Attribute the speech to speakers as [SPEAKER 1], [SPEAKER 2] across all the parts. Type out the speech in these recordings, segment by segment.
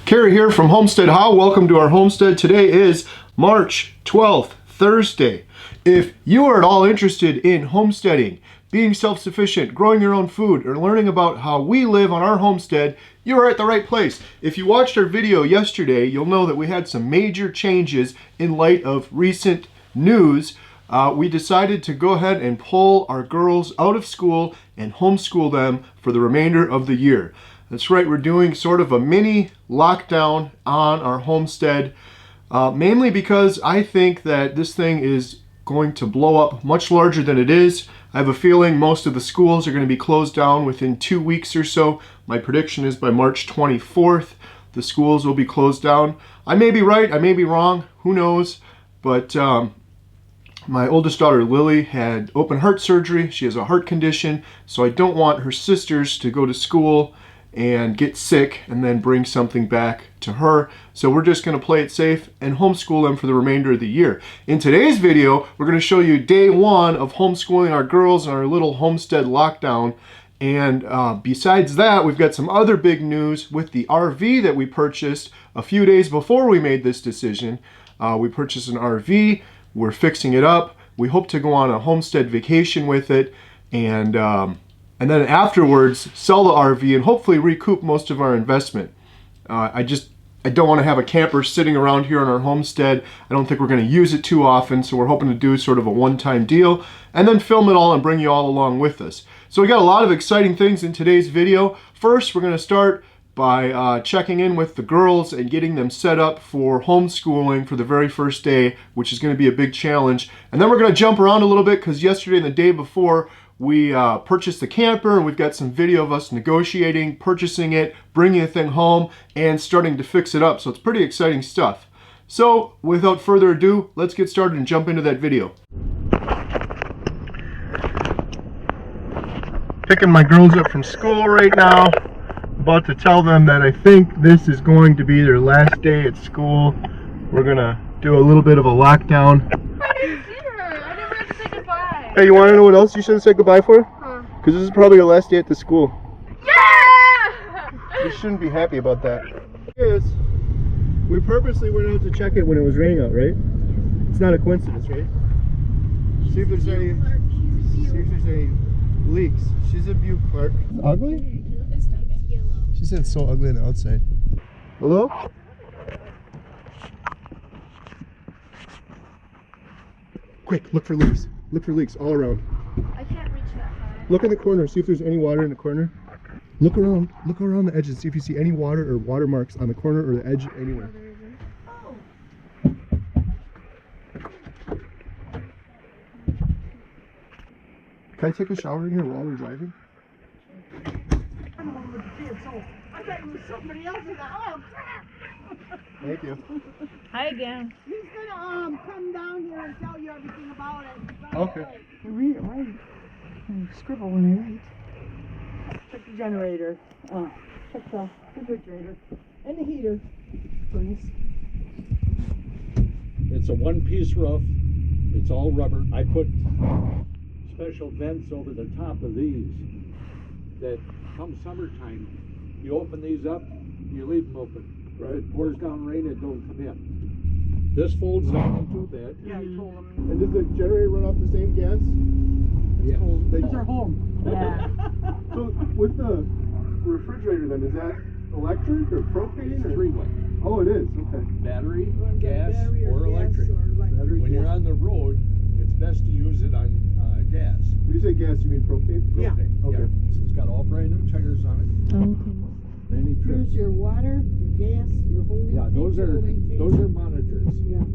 [SPEAKER 1] Carrie here from HomesteadHow. Welcome to our homestead. Today is March 12th, Thursday. If you are at all interested in homesteading, being self-sufficient, growing your own food, or learning about how we live on our homestead, you are at the right place. If you watched our video yesterday, you'll know that we had some major changes in light of recent news. We decided to go ahead and pull our girls out of school and homeschool them for the remainder of the year. That's right, we're doing sort of a mini lockdown on our homestead, mainly because I think that this thing is going to blow up much larger than it is. I have a feeling most of the schools are going to be closed down within 2 weeks or so. My prediction is by March 24th, the schools will be closed down. I may be right, I may be wrong, who knows, but my oldest daughter Lily had open heart surgery. She has a heart condition, so I don't want her sisters to go to school and get sick and then bring something back to her. So we're just going to play it safe and homeschool them for the remainder of the year. In today's video, we're going to show you day one of homeschooling our girls in our little homestead lockdown. And besides that, we've got some other big news with the RV that we purchased a few days before we made this decision. We purchased an RV, we're fixing it up. We hope to go on a homestead vacation with it, and then afterwards sell the RV and hopefully recoup most of our investment. I don't want to have a camper sitting around here on our homestead. I don't think we're going to use it too often, so we're hoping to do sort of a one-time deal and then film it all and bring you all along with us. So we got a lot of exciting things in today's video. First, we're going to start by checking in with the girls and getting them set up for homeschooling for the very first day, which is going to be a big challenge. And then we're going to jump around a little bit because yesterday and the day before, we purchased the camper, and we've got some video of us negotiating, purchasing it, bringing the thing home, and starting to fix it up. So it's pretty exciting stuff. So without further ado, let's get started and jump into that video. Picking my girls up from school right now. About to tell them that I think this is going to be their last day at school. We're gonna do a little bit of a lockdown. Hey, you want to know what else you should have said goodbye for? Huh? Because this is probably your last day at the school.
[SPEAKER 2] Yeah!
[SPEAKER 1] You shouldn't be happy about that. Yes. We purposely went out to check it when it was raining out, right? It's not a coincidence, right? See if there's any leaks. She's a beaut, Clark. Ugly?
[SPEAKER 2] It's not yellow.
[SPEAKER 1] She said it's so ugly on the outside. Hello? Quick, look for leaks. Look for leaks all around.
[SPEAKER 2] I can't reach that far.
[SPEAKER 1] Look in the corner, see if there's any water in the corner. Look around the edges, see if you see any water or water marks on the corner or the edge anywhere.
[SPEAKER 2] Oh.
[SPEAKER 1] Can I take a shower in here while we're driving?
[SPEAKER 3] I thought it was somebody else. Oh crap!
[SPEAKER 1] Thank you.
[SPEAKER 2] Hi again.
[SPEAKER 3] He's gonna come down here and tell you everything about it.
[SPEAKER 1] Okay.
[SPEAKER 3] Read it right. Scribble when you write. Check the generator. Check the refrigerator and the heater, please.
[SPEAKER 4] It's a one-piece roof. It's all rubber. I put special vents over the top of these that come summertime, you open these up, you leave them open. Right. If it pours down rain, it don't come in. This folds down into a bed.
[SPEAKER 3] Yeah, you told him.
[SPEAKER 1] And does the generator run off the same gas?
[SPEAKER 4] Yes.
[SPEAKER 3] Because they're home.
[SPEAKER 2] Yeah.
[SPEAKER 1] So with the refrigerator then, is that electric or propane?
[SPEAKER 4] It's
[SPEAKER 1] Or?
[SPEAKER 4] three-way.
[SPEAKER 1] Oh, it is, okay.
[SPEAKER 4] Battery,
[SPEAKER 3] Gas,
[SPEAKER 4] gas, or electric.
[SPEAKER 1] Battery,
[SPEAKER 4] When you're on the road, it's best to use it on gas.
[SPEAKER 1] When you say gas, you mean propane?
[SPEAKER 3] Yeah.
[SPEAKER 4] Propane.
[SPEAKER 1] Okay.
[SPEAKER 4] So it's got all brand new tires on it.
[SPEAKER 2] Okay.
[SPEAKER 4] Any trips.
[SPEAKER 3] Here's your water, your gas, your holding
[SPEAKER 4] Yeah,
[SPEAKER 3] tank,
[SPEAKER 4] those
[SPEAKER 3] your holding tank.
[SPEAKER 4] are monitors.
[SPEAKER 3] Yeah,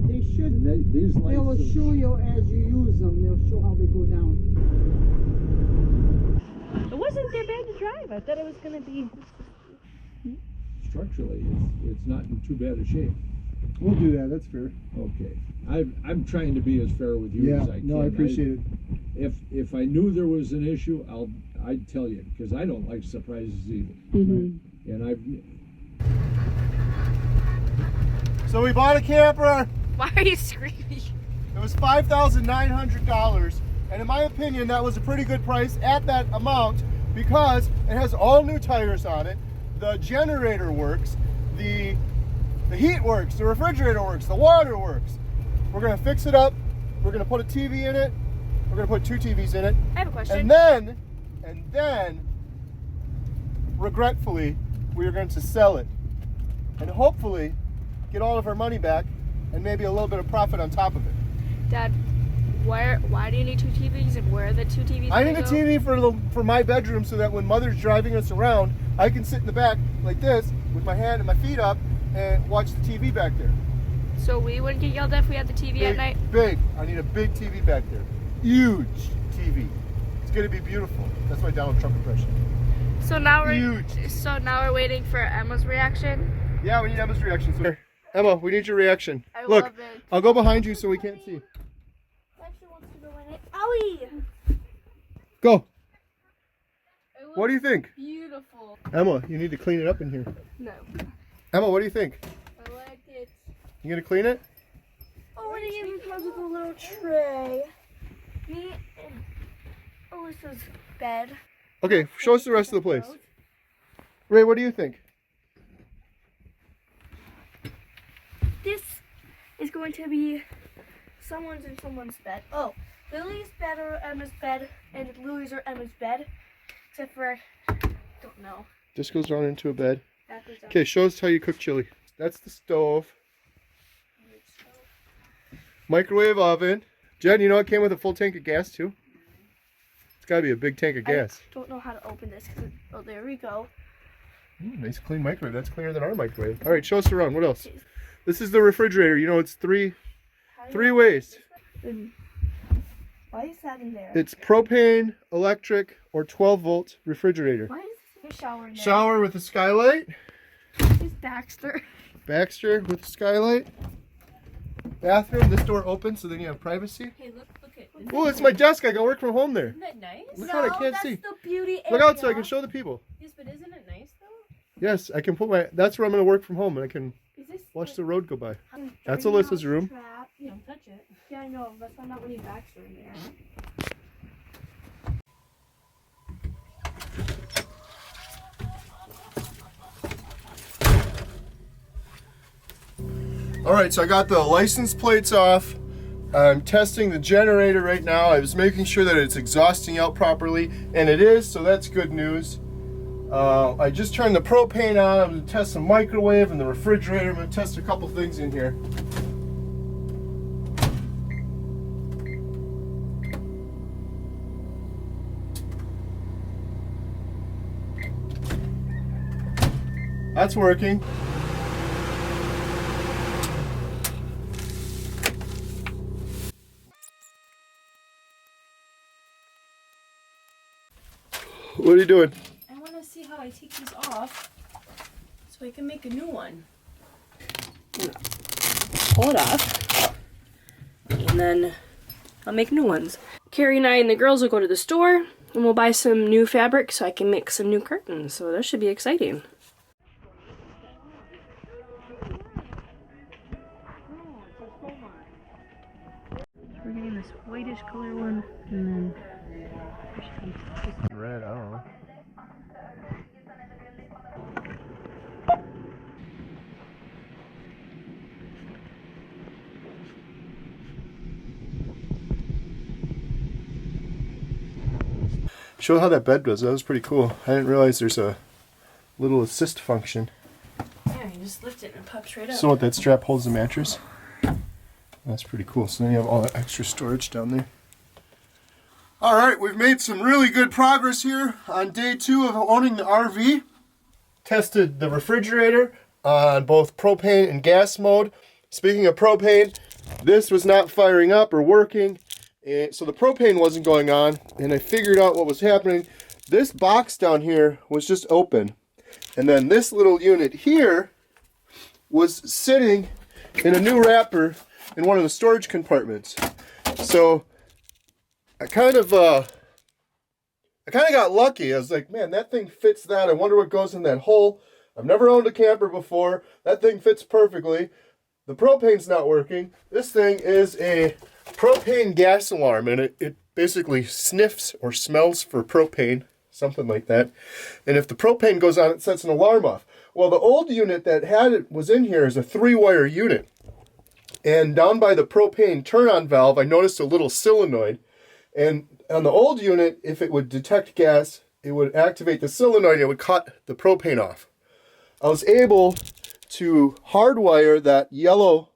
[SPEAKER 3] they should.
[SPEAKER 4] And these
[SPEAKER 3] They will
[SPEAKER 4] lights.
[SPEAKER 3] show you as you use them. They'll show how they go down.
[SPEAKER 2] It wasn't that bad to drive. I thought it was going to be...
[SPEAKER 4] Structurally, it's not in too bad a shape.
[SPEAKER 1] We'll do that, that's fair.
[SPEAKER 4] Okay, I'm trying to be as fair with you as I can.
[SPEAKER 1] No, I appreciate it.
[SPEAKER 4] If I knew there was an issue, I'd tell you, because I don't like surprises either.
[SPEAKER 2] Mm-hmm.
[SPEAKER 4] And I've.
[SPEAKER 1] So we bought a camper.
[SPEAKER 2] Why are you screaming?
[SPEAKER 1] It was $5,900, and in my opinion, that was a pretty good price at that amount because it has all new tires on it. The generator works. the heat works, the refrigerator works, the water works. We're gonna fix it up. We're gonna put a TV in it. We're gonna put 2 TVs in it.
[SPEAKER 2] I have a question.
[SPEAKER 1] And then, regretfully, we are going to sell it. And hopefully, get all of our money back and maybe a little bit of profit on top of it.
[SPEAKER 2] Dad, why do you need 2 TVs and where are the 2 TVs?
[SPEAKER 1] I need a TV for my bedroom so that when Mother's driving us around, I can sit in the back like this with my hand and my feet up and watch the TV back there.
[SPEAKER 2] So we wouldn't get yelled at if we had the TV at night?
[SPEAKER 1] Big. I need a big TV back there. Huge TV. It's going to be beautiful. That's my Donald Trump impression.
[SPEAKER 2] So now
[SPEAKER 1] Huge.
[SPEAKER 2] we're waiting for Emma's reaction.
[SPEAKER 1] Yeah, we need Emma's reaction. So, Emma, we need your reaction.
[SPEAKER 2] Look,
[SPEAKER 1] love it. I'll go behind you so we can't see.
[SPEAKER 2] Actually wants to go in it. Owie!
[SPEAKER 1] Go. What do you think?
[SPEAKER 2] Beautiful.
[SPEAKER 1] Emma, you need to clean it up in here.
[SPEAKER 2] No.
[SPEAKER 1] Emma, what do you think?
[SPEAKER 2] I like it.
[SPEAKER 1] You gonna clean it?
[SPEAKER 2] Oh, and it even comes with a little tray. Me and Alyssa's bed.
[SPEAKER 1] Okay, show us the rest of the place. Ray, what do you think?
[SPEAKER 5] This is going to be someone's bed. Oh, Lily's bed or Emma's bed, and Lily's or Emma's bed. Except for, don't know.
[SPEAKER 1] This goes down into a bed.
[SPEAKER 5] That goes down.
[SPEAKER 1] Okay, show us how you cook chili. That's the stove. Microwave oven. Jen, you know it came with a full tank of gas too? It's gotta be a big tank of gas.
[SPEAKER 5] I don't know how to open this. Oh, there we go.
[SPEAKER 1] Nice clean microwave. That's cleaner than our microwave. All right, show us around. What else? This is the refrigerator. You know, it's three ways.
[SPEAKER 5] Why is that in there?
[SPEAKER 1] It's propane, electric, or 12-volt refrigerator.
[SPEAKER 5] Why is there a shower in there?
[SPEAKER 1] Shower with a skylight.
[SPEAKER 5] It's Baxter.
[SPEAKER 1] Baxter with a skylight. Bathroom. This door opens, so then you have privacy.
[SPEAKER 2] Hey, look at
[SPEAKER 1] Oh, it's my desk. I can work from home there.
[SPEAKER 2] Isn't that nice?
[SPEAKER 1] Look out, I can't see.
[SPEAKER 5] That's the beauty area.
[SPEAKER 1] Look out so I can show the people.
[SPEAKER 2] Yes, but isn't it nice though?
[SPEAKER 1] Yes, I can put my. That's where I'm going to work from home, and I can
[SPEAKER 5] Is this
[SPEAKER 1] watch the road go by.
[SPEAKER 5] the
[SPEAKER 1] That's
[SPEAKER 5] dirty
[SPEAKER 1] Alyssa's
[SPEAKER 5] house
[SPEAKER 1] room.
[SPEAKER 5] trap?
[SPEAKER 2] Don't touch it.
[SPEAKER 5] Yeah, I know. That's why I'm not putting Baxter in there.
[SPEAKER 1] All right, so I got the license plates off. I'm testing the generator right now. I was making sure that it's exhausting out properly, and it is, so that's good news. I just turned the propane on. I'm going to test the microwave and the refrigerator. I'm going to test a couple things in here. That's working. What are you doing?
[SPEAKER 5] I want to see how I take these off so I can make a new one. Pull it off. And then I'll make new ones. Carrie and I and the girls will go to the store and we'll buy some new fabric so I can make some new curtains. So that should be exciting.
[SPEAKER 2] We're getting this whitish color one, and then
[SPEAKER 1] Red, I don't know. Show how that bed does. That was pretty cool. I didn't realize there's a little assist function.
[SPEAKER 5] Yeah, you just lift it and it pops right up.
[SPEAKER 1] So what, that strap holds the mattress? That's pretty cool. So then you have all that extra storage down there. All right, we've made some really good progress here on day 2 of owning the RV. Tested the refrigerator on both propane and gas mode. Speaking of propane, this was not firing up or working. So the propane wasn't going on, and I figured out what was happening. This box down here was just open. And then this little unit here was sitting in a new wrapper in one of the storage compartments. So I kind of got lucky. I was like, man, that thing fits that. I wonder what goes in that hole. I've never owned a camper before. That thing fits perfectly. The propane's not working. This thing is a propane gas alarm, and it basically sniffs or smells for propane, something like that. And if the propane goes on, it sets an alarm off. Well, the old unit that had it was in here is a 3-wire unit. And down by the propane turn-on valve, I noticed a little solenoid. And on the old unit, if it would detect gas, it would activate the solenoid and it would cut the propane off. I was able to hardwire that yellow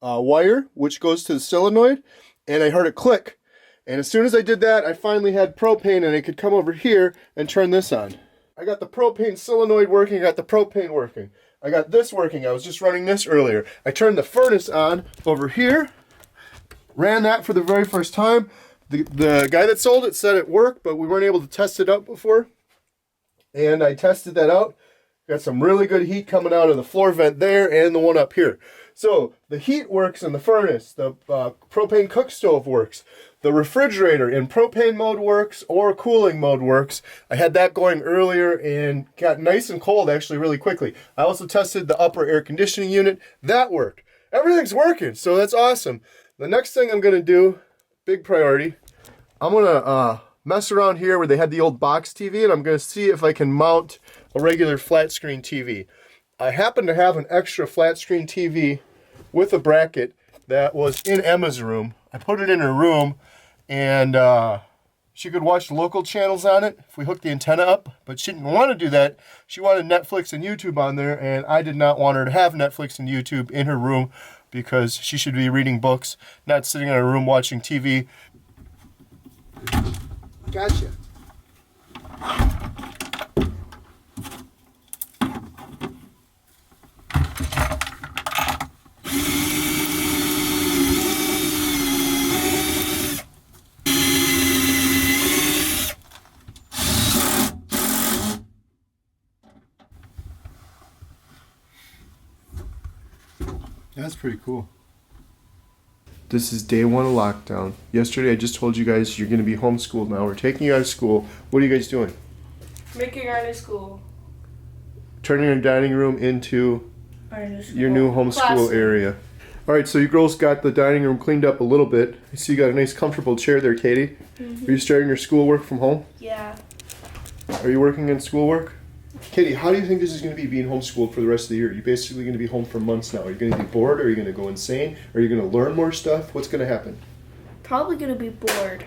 [SPEAKER 1] wire, which goes to the solenoid, and I heard it click. And as soon as I did that, I finally had propane, and I could come over here and turn this on. I got the propane solenoid working, I got the propane working. I got this working, I was just running this earlier. I turned the furnace on over here, ran that for the very first time. The guy that sold it said it worked, but we weren't able to test it out before. And I tested that out. Got some really good heat coming out of the floor vent there and the one up here. So the heat works in the furnace, the propane cook stove works, the refrigerator in propane mode works or cooling mode works. I had that going earlier and got nice and cold actually really quickly. I also tested the upper air conditioning unit. That worked. Everything's working, so that's awesome. The next thing I'm going to do, big priority, I'm going to mess around here where they had the old box TV, and I'm going to see if I can mount a regular flat screen TV. I happen to have an extra flat screen TV with a bracket that was in Emma's room. I put it in her room, and she could watch local channels on it if we hooked the antenna up, but she didn't want to do that. She wanted Netflix and YouTube on there, and I did not want her to have Netflix and YouTube in her room because she should be reading books, not sitting in her room watching TV. Gotcha. That's pretty cool. This is day 1 of lockdown. Yesterday I just told you guys you're going to be homeschooled now. We're taking you out of school. What are you guys doing?
[SPEAKER 5] Making our new school.
[SPEAKER 1] Turning your dining room into your new homeschool
[SPEAKER 5] Classroom.
[SPEAKER 1] area. Alright, so you girls got the dining room cleaned up a little bit. I see you got a nice comfortable chair there, Katie. Are you starting your schoolwork from home?
[SPEAKER 5] Yeah.
[SPEAKER 1] Are you working on schoolwork? Katie, how do you think this is going to be being homeschooled for the rest of the year? You're basically going to be home for months now. Are you going to be bored? Are you going to go insane? Are you going to learn more stuff? What's going to happen?
[SPEAKER 5] Probably gonna be bored.